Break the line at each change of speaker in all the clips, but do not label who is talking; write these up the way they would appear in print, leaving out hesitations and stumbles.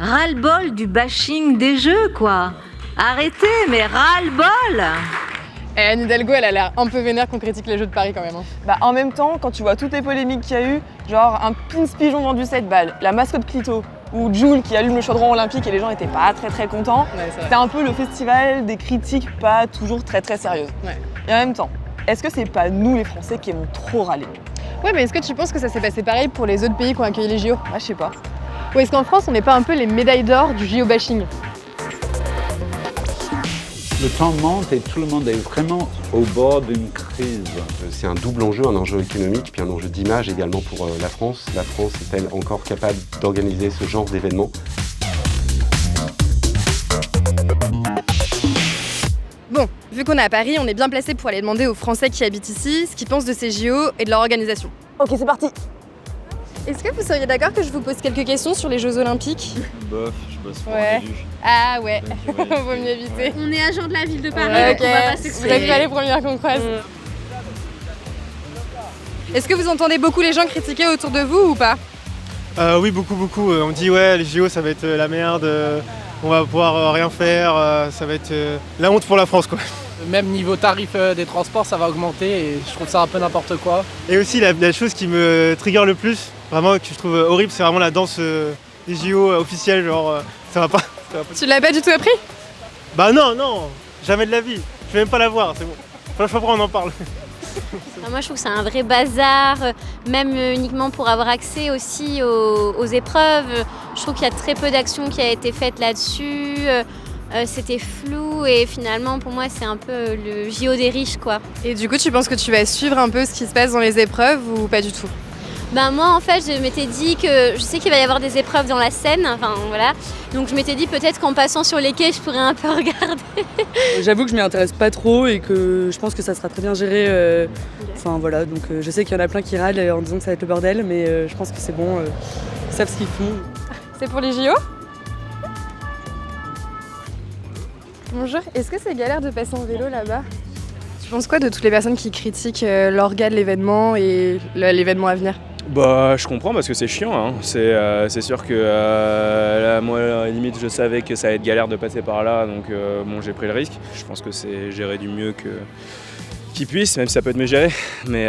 Ras-le-bol du bashing des jeux, quoi. Arrêtez, mais ras-le-bol.
Et Anne Hidalgo, elle a l'air un peu vénère qu'on critique les Jeux de Paris quand même.
En même temps, quand tu vois toutes les polémiques qu'il y a eu, genre un pins pigeon vendu 7 balles, la mascotte Clito, ou Jul qui allume le chaudron olympique et les gens étaient pas très contents, c'était un peu le festival des critiques pas toujours très sérieuses.
Ouais.
Et en même temps, est-ce que c'est pas nous les Français qui aimons trop râler?
Ouais, mais est-ce que tu penses que ça s'est passé pareil pour les autres pays qui ont accueilli les JO?
Je sais pas.
Ou est-ce qu'en France, on n'est pas un peu les médailles d'or du JO bashing?
Le temps monte et tout le monde est vraiment au bord d'une crise.
C'est un double enjeu, un enjeu économique puis un enjeu d'image également pour la France. La France est-elle encore capable d'organiser ce genre d'événement?
Bon, vu qu'on est à Paris, on est bien placé pour aller demander aux Français qui habitent ici ce qu'ils pensent de ces JO et de leur organisation.
Ok, c'est parti.
Est-ce que vous seriez d'accord que je vous pose quelques questions sur les Jeux Olympiques?
Bof, je bosse pour
Ouais.
un élu.
Ah ouais,
Donc,
vaut mieux éviter.
On est agent de la ville de Paris,
Ouais,
donc on va pas
Vous
s'exprimer.
n'êtes pas les premières qu'on croise. Est-ce que vous entendez beaucoup les gens critiquer autour de vous ou pas?
Oui, beaucoup. On dit ouais, les JO ça va être la merde, on va pouvoir rien faire, ça va être la honte pour la France quoi.
Même niveau tarif des transports, ça va augmenter et je trouve ça un peu n'importe quoi.
Et aussi la chose qui me trigger le plus, vraiment que je trouve horrible, c'est vraiment la danse des JO officielle, genre ça va pas.
Tu l'as pas du tout appris?
Bah non, jamais de la vie, je vais même pas la voir, c'est bon. Enfin, je sais pas pourquoi on en parle.
Moi, je trouve que c'est un vrai bazar, même uniquement pour avoir accès aussi aux épreuves. Je trouve qu'il y a très peu d'actions qui a été faites là-dessus. C'était flou et finalement, pour moi, c'est un peu le JO des riches, quoi.
Et du coup, tu penses que tu vas suivre un peu ce qui se passe dans les épreuves ou pas du tout?
Moi, en fait, je m'étais dit que je sais qu'il va y avoir des épreuves dans la Seine, enfin voilà. Donc, je m'étais dit peut-être qu'en passant sur les quais, je pourrais un peu regarder.
J'avoue que je m'y intéresse pas trop et que je pense que ça sera très bien géré. Enfin voilà, donc je sais qu'il y en a plein qui râlent en disant que ça va être le bordel, mais je pense que c'est bon, ils savent ce qu'ils font.
C'est pour les JO? Bonjour, est-ce que c'est galère de passer en vélo là-bas? Tu penses quoi de toutes les personnes qui critiquent l'orga de l'événement et l'événement à venir?
Bah, je comprends parce que c'est chiant. Hein. C'est sûr que là, moi, limite, je savais que ça allait être galère de passer par là, donc bon, j'ai pris le risque. Je pense que c'est géré du mieux qu'ils puissent, même si ça peut être mieux géré. Mais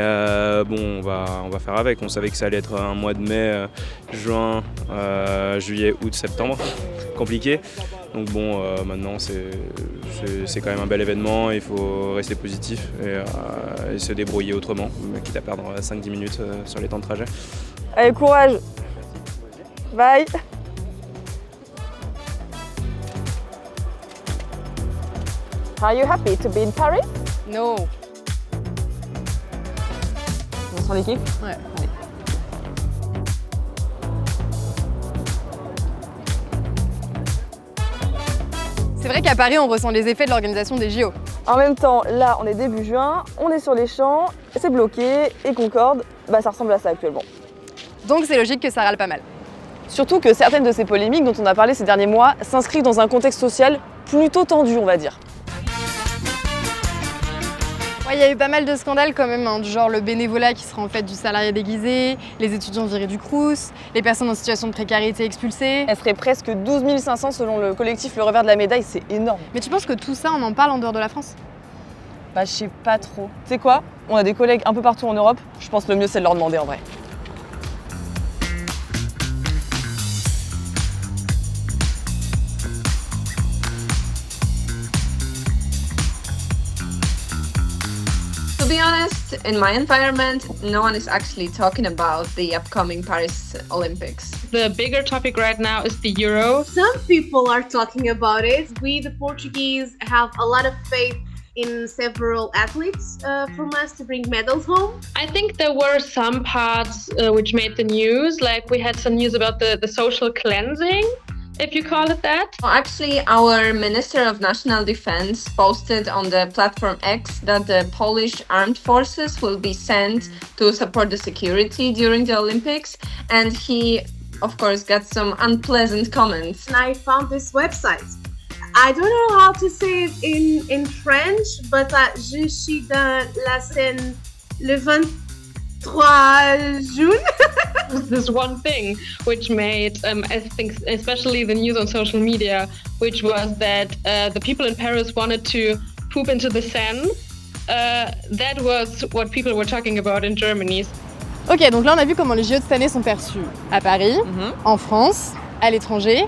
bon, on va faire avec. On savait que ça allait être un mois de mai, juin, juillet, août, septembre. Compliqué. Donc bon, maintenant, c'est quand même un bel événement. Il faut rester positif et se débrouiller autrement, quitte à perdre 5-10 minutes sur les temps de trajet.
Allez, courage. Bye. Are you happy to be in Paris?
No.
On sent l'équipe?
Ouais.
Allez.
C'est vrai qu'à Paris, on ressent les effets de l'organisation des JO.
En même temps, là, on est début juin, on est sur les champs, c'est bloqué, et Concorde, ça ressemble à ça actuellement.
Donc c'est logique que ça râle pas mal.
Surtout que certaines de ces polémiques dont on a parlé ces derniers mois s'inscrivent dans un contexte social plutôt tendu, on va dire.
Ouais, il y a eu pas mal de scandales quand même, du genre le bénévolat qui sera en fait du salarié déguisé, les étudiants virés du Crous, les personnes en situation de précarité expulsées.
Elle serait presque 12 500 selon le collectif Le Revers de la Médaille, c'est énorme.
Mais tu penses que tout ça, on en parle en dehors de la France?
Je sais pas trop. Tu sais quoi? On a des collègues un peu partout en Europe, je pense que le mieux c'est de leur demander en vrai.
To be honest, in my environment, no one is actually talking about the upcoming Paris Olympics.
The bigger topic right now is the Euro.
Some people are talking about it. We, the Portuguese, have a lot of faith in several athletes from us to bring medals home.
I think there were some parts which made the news, like we had some news about the social cleansing, if you call it that.
Actually, our Minister of National Defense posted on the platform X that the Polish armed forces will be sent to support the security during the Olympics, and he, of course, got some unpleasant comments.
And I found this website. I don't know how to say it in French, but je suis dans la scène le 23 juin.
this one thing which made, I think, especially the news on social media, which was that the people in Paris wanted to poop into the Seine. That was what people were talking about in Germany.
Ok, donc là on a vu comment les JO de cette année sont perçus à Paris, en France, à l'étranger.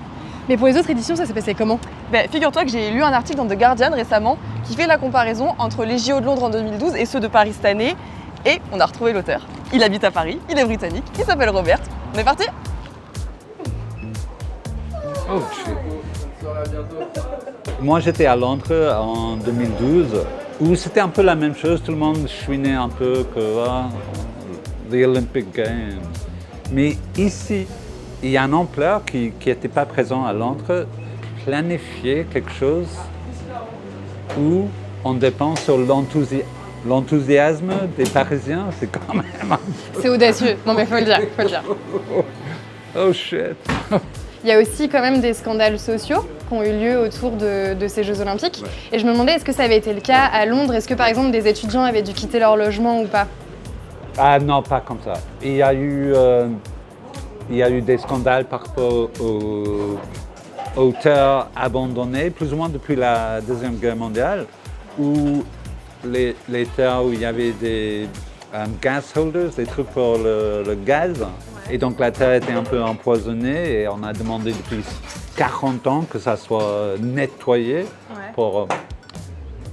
Mais pour les autres éditions, ça s'est passé comment?
Figure-toi que j'ai lu un article dans The Guardian récemment qui fait la comparaison entre les JO de Londres en 2012 et ceux de Paris cette année. Et on a retrouvé l'auteur. Il habite à Paris, il est britannique, il s'appelle Robert. On est parti?
Oh, moi j'étais à Londres en 2012 où c'était un peu la même chose, tout le monde chouinait un peu que les Olympic Games. Mais ici, il y a une ampleur qui n'était pas présent à Londres, planifier quelque chose où on dépend sur l'enthousiasme des Parisiens, c'est quand même...
C'est audacieux, non mais faut le dire.
Oh shit.
Il y a aussi quand même des scandales sociaux qui ont eu lieu autour de ces Jeux Olympiques. Et je me demandais, est-ce que ça avait été le cas à Londres? Est-ce que par exemple des étudiants avaient dû quitter leur logement ou pas?
Ah non, pas comme ça. Il y a eu des scandales par rapport aux terres abandonnées, plus ou moins depuis la Deuxième Guerre mondiale, où les terres où il y avait des gas holders, des trucs pour le gaz. Et donc la terre était un peu empoisonnée et on a demandé depuis 40 ans que ça soit nettoyé pour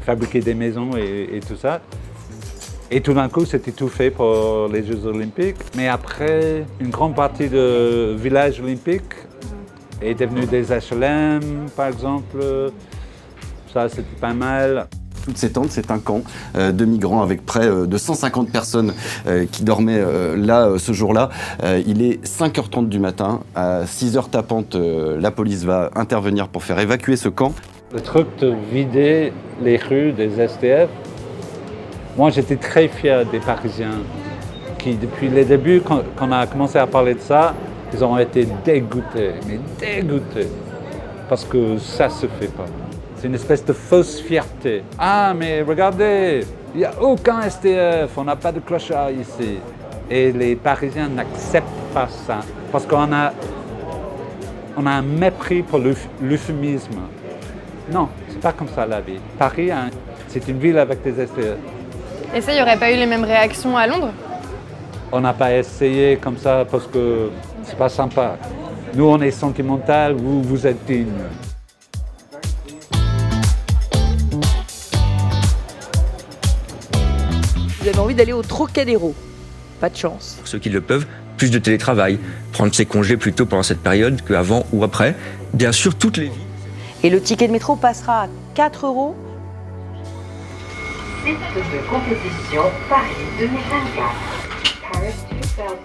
fabriquer des maisons et tout ça. Et tout d'un coup, c'était tout fait pour les Jeux Olympiques. Mais après, une grande partie de villages olympiques est devenu des HLM, par exemple. Ça, c'était pas mal.
Toutes ces tentes, c'est un camp de migrants avec près de 150 personnes qui dormaient là ce jour-là. Il est 5h30 du matin. À 6h tapantes, la police va intervenir pour faire évacuer ce camp.
Le truc de vider les rues des SDF, moi j'étais très fier des Parisiens qui, depuis les débuts, quand on a commencé à parler de ça, ils ont été dégoûtés, mais dégoûtés, parce que ça se fait pas. C'est une espèce de fausse fierté. Ah, mais regardez, il n'y a aucun SDF, on n'a pas de clochard ici. Et les Parisiens n'acceptent pas ça, parce qu'on a un mépris pour l'euphémisme. Non, c'est pas comme ça la vie. Paris, c'est une ville avec des SDF.
Et ça, il n'y aurait pas eu les mêmes réactions à Londres?
On n'a pas essayé comme ça parce que c'est pas sympa. Nous, on est sentimental, vous êtes digne.
Vous avez envie d'aller au Trocadéro. Pas de chance.
Pour ceux qui le peuvent, plus de télétravail, prendre ses congés plus tôt pendant cette période qu'avant ou après. Bien sûr, toutes les vies.
Et le ticket de métro passera à 4 €.
Site de compétition Paris 2024. Paris 2024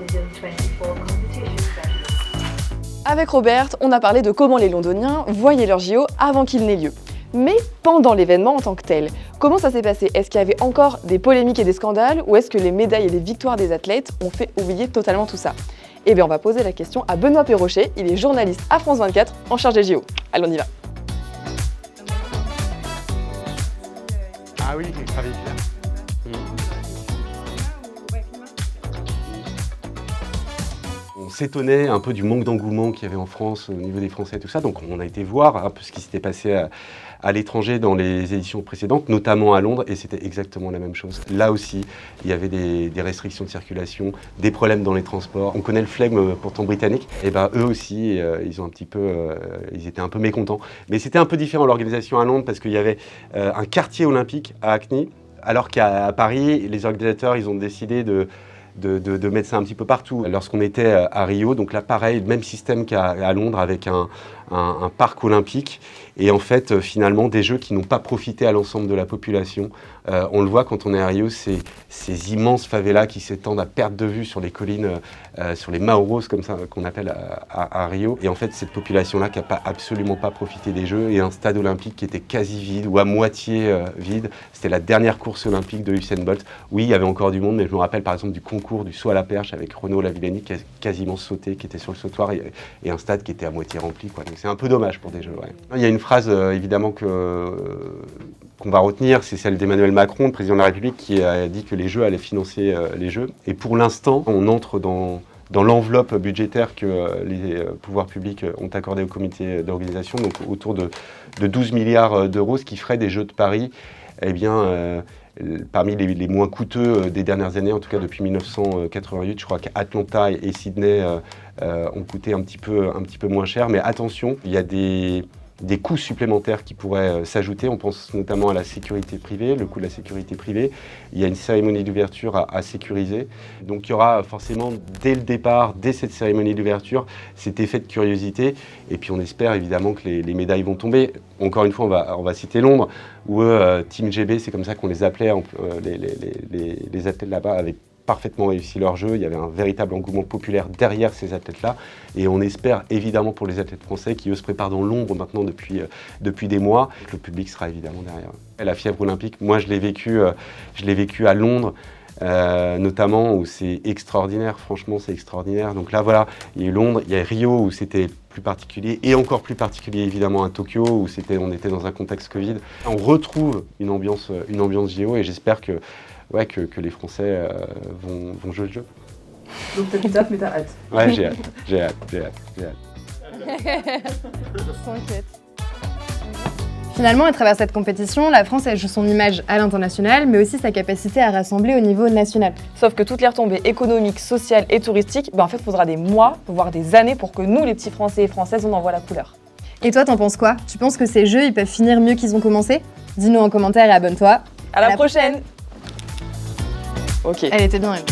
competition session.
Avec Robert, on a parlé de comment les Londoniens voyaient leur JO avant qu'il n'ait lieu. Mais pendant l'événement en tant que tel, comment ça s'est passé? Est-ce qu'il y avait encore des polémiques et des scandales ou est-ce que les médailles et les victoires des athlètes ont fait oublier totalement tout ça? Eh bien, on va poser la question à Benoît Perrochet, il est journaliste à France 24 en charge des JO. Allez, on y va.
Ah oui, il travaille bien.
On s'étonnait un peu du manque d'engouement qu'il y avait en France au niveau des Français et tout ça, donc on a été voir un peu ce qui s'était passé à l'étranger dans les éditions précédentes, notamment à Londres, et c'était exactement la même chose. Là aussi, il y avait des restrictions de circulation, des problèmes dans les transports. On connaît le flegme pourtant britannique, et ben eux aussi, ils étaient un peu mécontents. Mais c'était un peu différent l'organisation à Londres parce qu'il y avait un quartier olympique à Hackney, alors qu'à Paris, les organisateurs, ils ont décidé de mettre ça un petit peu partout. Lorsqu'on était à Rio, donc là pareil, même système qu'à Londres avec un parc olympique et en fait finalement des jeux qui n'ont pas profité à l'ensemble de la population. On le voit quand on est à Rio, ces immenses favelas qui s'étendent à perte de vue sur les collines, sur les Mauros comme ça qu'on appelle à Rio. Et en fait cette population-là qui n'a absolument pas profité des jeux et un stade olympique qui était quasi vide ou à moitié vide. C'était la dernière course olympique de Usain Bolt. Oui, il y avait encore du monde, mais je me rappelle par exemple du concours du saut à la perche avec Renaud Lavillenie qui a quasiment sauté, qui était sur le sautoir et un stade qui était à moitié rempli, quoi. Donc c'est un peu dommage pour des jeux. Ouais. Il y a une phrase évidemment qu'on va retenir, c'est celle d'Emmanuel Macron, le président de la République, qui a dit que les Jeux allaient financer les Jeux. Et pour l'instant, on entre dans dans l'enveloppe budgétaire que les pouvoirs publics ont accordée au comité d'organisation, donc autour de 12 milliards d'euros, ce qui ferait des Jeux de Paris parmi les moins coûteux des dernières années, en tout cas depuis 1988. Je crois qu'Atlanta et Sydney ont coûté un petit peu moins cher. Mais attention, il y a des coûts supplémentaires qui pourraient s'ajouter. On pense notamment à la sécurité privée, le coût de la sécurité privée. Il y a une cérémonie d'ouverture à sécuriser. Donc il y aura forcément, dès le départ, dès cette cérémonie d'ouverture, cet effet de curiosité. Et puis on espère évidemment que les médailles vont tomber. Encore une fois, on va citer Londres, où Team GB, c'est comme ça qu'on les appelait, les athlètes là-bas avaient parfaitement réussi leur jeu. Il y avait un véritable engouement populaire derrière ces athlètes-là. Et on espère évidemment pour les athlètes français qui eux se préparent dans l'ombre maintenant depuis des mois, que le public sera évidemment derrière. Et la fièvre olympique, moi je l'ai vécu à Londres, notamment, où c'est extraordinaire, franchement c'est extraordinaire. Donc là voilà, il y a eu Londres, il y a Rio où c'était plus particulier, et encore plus particulier évidemment à Tokyo où on était dans un contexte Covid. On retrouve une ambiance JO et j'espère que les Français vont jouer le jeu.
Donc t'as plus hâte, mais t'as hâte.
Ouais, j'ai hâte.
T'inquiète. Finalement, à travers cette compétition, la France elle joue son image à l'international, mais aussi sa capacité à rassembler au niveau national.
Sauf que toutes les retombées économiques, sociales et touristiques, en fait, il faudra des mois, voire des années pour que nous, les petits Français et Françaises, on en voit la couleur.
Et toi, t'en penses quoi? Tu penses que ces jeux, ils peuvent finir mieux qu'ils ont commencé? Dis-nous en commentaire et abonne-toi.
À la prochaine. Ok.
Elle était bien, elle.